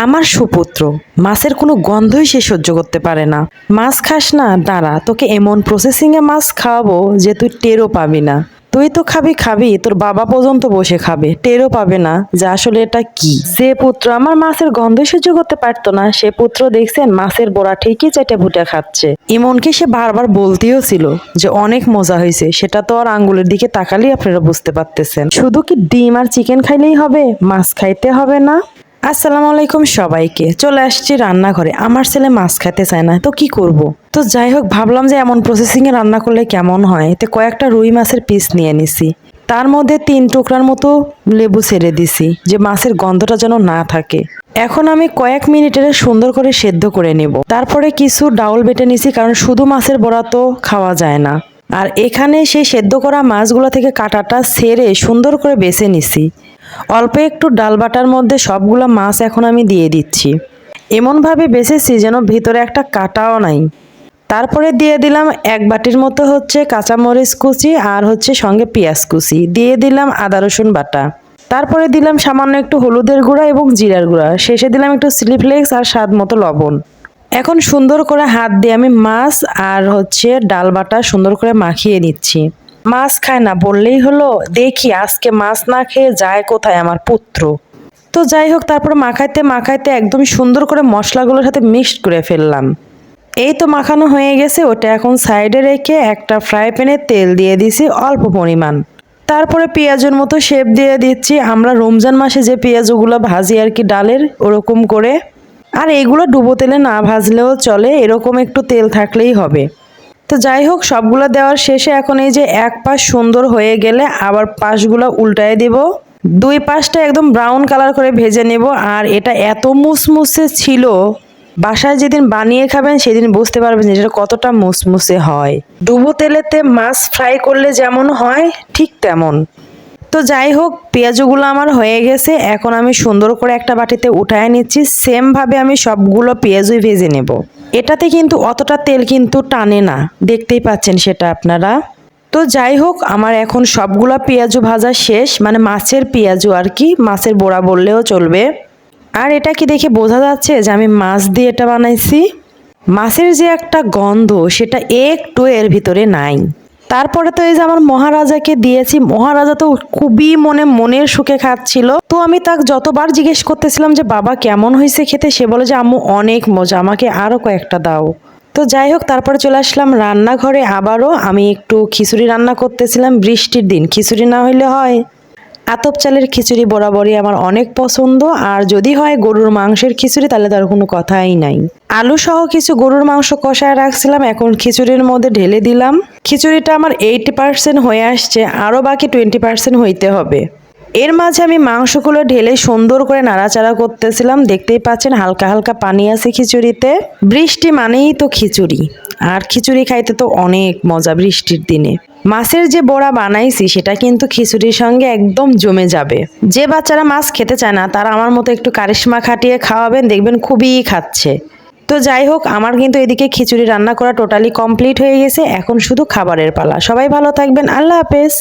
আমার সুপুত্র মাছের কোনো গন্ধই সে সহ্য করতে পারে না। মাছ খাস না, দাঁড়া, তোকে এমন প্রসেসিংয়ে মাছ খাওয়াবো যে তুই টেরও পাবি না। তুই তো খাবি খাবি, তোর বাবা পর্যন্ত বসে খাবে, টেরও পাবে না যে আসলে এটা কি। যে পুত্র আমার মাছের গন্ধই সহ্য করতে পারতো না, সে পুত্র দেখছেন মাছের বোড়া ঠিকই চেটে ভুটে খাচ্ছে। এমনকি সে বারবার বলতেও ছিল যে অনেক মজা হয়েছে, সেটা তো আর আঙ্গুলের দিকে তাকালেই আপনারা বুঝতে পারতেছেন। শুধু কি ডিম আর চিকেন খাইলেই হবে, মাছ খাইতে হবে না? আসসালামু আলাইকুম সবাইকে, চলে আসছি রান্নাঘরে। আমার ছেলে মাছ খেতে চায় না, তো কি করব। তো যাই হোক, ভাবলাম যে এমন প্রসেসিং এ রান্না করলে কেমন হয়। তো কয়েকটা রুই মাছের পিস নিয়ে নিছি, তার মধ্যে 3 টুকরার মতো লেবু ছেড়ে দিছি যে মাছের গন্ধটা যেন না থাকে। এখন আমি কয়েক মিনিটের সুন্দর করে সেদ্ধ করে নেব। তারপরে কিছু ডাউল বেটে নিছি, কারণ শুধু মাছের বড়া তো খাওয়া যায় না। আর এখানে সেই সেদ্ধ করা মাছগুলো থেকে কাঁটাটা ছেড়ে সুন্দর করে বেছে নিছি। অল্প একটু ডাল বাটার মধ্যে সবগুলো মাছ এখন আমি দিয়ে দিচ্ছি। এমনভাবে বেছেছি যেন ভিতরে একটা কাঁটাও নাই। তারপরে দিয়ে দিলাম 1 বাটির মতো কাঁচামরিচ কুচি, আর সঙ্গে পেঁয়াজ কুচি, দিয়ে দিলাম আদা রসুন বাটা। তারপরে দিলাম সামান্য একটু হলুদের গুঁড়া এবং জিরার গুঁড়া, শেষে দিলাম একটু চিলি ফ্লেক্স আর স্বাদ মতো লবণ। এখন সুন্দর করে হাত দিয়ে আমি মাছ আর ডাল বাটা সুন্দর করে মাখিয়ে নিচ্ছি। মাছ খায় না বললেই হলো, দেখি আজকে মাছ না খেয়ে যায় কোথায় আমার পুত্র। তো যাই হোক, তারপর মাখাইতে মাখাইতে একদম সুন্দর করে মশলাগুলোর সাথে মিক্সড করে ফেললাম। এই তো মাখানো হয়ে গেছে, ওটা এখন সাইডে রেখে একটা ফ্রাই প্যানে তেল দিয়ে দিছি অল্প পরিমাণ। তারপরে পেঁয়াজের মতো শেপ দিয়ে দিচ্ছি, আমরা রমজান মাসে যে পেঁয়াজগুলো ভাজি আর কি ডালের, ওরকম করে। আর এগুলো ডুবো তেলে না ভাজলেও চলে, এরকম একটু তেল থাকলেই হবে। তো যাই হোক, সবগুলো দেওয়ার শেষে এখন এই যে এক পাশ সুন্দর হয়ে গেলে আবার পাশগুলো উল্টায় দিব। 2 পাশটা একদম ব্রাউন কালার করে ভেজে নেব। আর এটা এত মুসমুসে ছিল, বাসায় যেদিন বানিয়ে খাবেন সেদিন বুঝতে পারবেন যে এটা কতটা মুসমুসে হয়। ডুবো তেলেতে মাছ ফ্রাই করলে যেমন হয় ঠিক তেমন। তো যাই হোক, পেঁয়াজগুলো আমার হয়ে গেছে, এখন আমি সুন্দর করে একটা বাটিতে উঠায় নিচ্ছি। সেম ভাবে আমি সবগুলো পেঁয়াজই ভেজে নেব। এটাতে কিন্তু অতটা তেল কিন্তু টানে না, দেখতেই পাচ্ছেন সেটা আপনারা। তো যাই হোক, আমার এখন সবগুলো পেঁয়াজু ভাজা শেষ, মানে মাছের পেঁয়াজু আর কি, মাছের বোড়া বললেও চলবে। আর এটা কি দেখে বোঝা যাচ্ছে যে আমি মাছ দিয়ে এটা বানাইছি। মাছের যে একটা গন্ধ সেটা একটু এর ভিতরে নাই। তারপরে তো এই যে আমার মহারাজাকে দিয়েছি, মহারাজা তো খুবই মনের সুখে খাচ্ছিল। তো আমি তাকে যতবার জিজ্ঞেস করতেছিলাম যে বাবা কেমন হয়েছে খেতে, সে বলে যে আম্মু অনেক মজা, আমাকে আরো কয়েকটা দাও। তো যাই হোক, তারপরে চলে আসলাম রান্নাঘরে। আবারও আমি একটু খিচুড়ি রান্না করতেছিলাম। বৃষ্টির দিন খিচুড়ি না হইলে হয়? আতপ চালের খিচুড়ি বরাবরই আমার অনেক পছন্দ, আর যদি হয় গরুর মাংসের খিচুড়ি তাহলে তার কোনো কথাই নাই। আলু সহ কিছু গরুর মাংস কষায় রাখছিলাম, এখন খিচুড়ির মধ্যে ঢেলে দিলাম। খিচুড়িটা আমার 80% হয়ে আসছে, আরও বাকি 20% হইতে হবে। এর মাঝে আমি মাংসগুলো ঢেলে সুন্দর করে নাড়াচাড়া করতেছিলাম। দেখতেই পাচ্ছেন হালকা হালকা পানি আছে খিচুড়িতে। বৃষ্টি মানেই তো খিচুড়ি, আর খিচুড়ি খাইতে তো অনেক মজা বৃষ্টির দিনে। মাছের যে বড়া বানাইছি সেটা কিন্তু খিচুড়ির সঙ্গে একদম জমে যাবে। যে বাচ্চারা মাছ খেতে চায় না তারা আমার মতো একটু কারিশমা খাটিয়ে খাওয়াবেন, দেখবেন খুবই খাচ্ছে। তো যাই হোক, আমার কিন্তু এদিকে খিচুড়ি রান্না করা টোটালি কমপ্লিট হয়ে গেছে, এখন শুধু খাবারের পালা। সবাই ভালো থাকবেন, আল্লাহ হাফেজ।